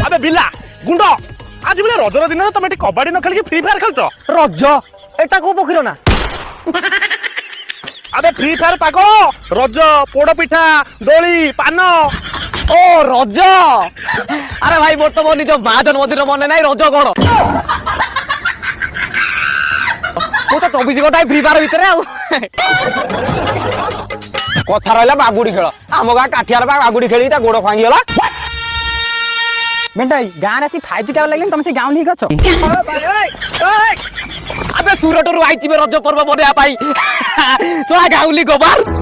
আবে বিলা গুন্ড আজ বলে রজর দিন তুমি এটি কবাডি ন খেলি ফ্রি ফায়ার খেলছ রজ এটা কো পখির না আবে ফ্রি ফায়ার পাগ রজ পোড় পিঠা দোলি পান ও রজ আরে ভাই মোর তো নিজ মা জন্মদিন মনে নাই রজ কোন মু তো 24 ঘন্টা ফ্রি ফায়ার ভিতরে কথা রইলা বাগুড়ি খেল আম গাঁ কাঠিয়ার বাগুড়ি খেলি তা গোড় ভাঙ্গি গলা বেন্টাই গান আসি 5G টাওয়ার লাগলেন তুমি সে গাউন ঠিক আছো আবে সুরটରୁ আইছি বে রଜ ପର୍ବ ବନେଇବା ପାଇଁ ଶଳା ଗାଉଲି ଗୋବାର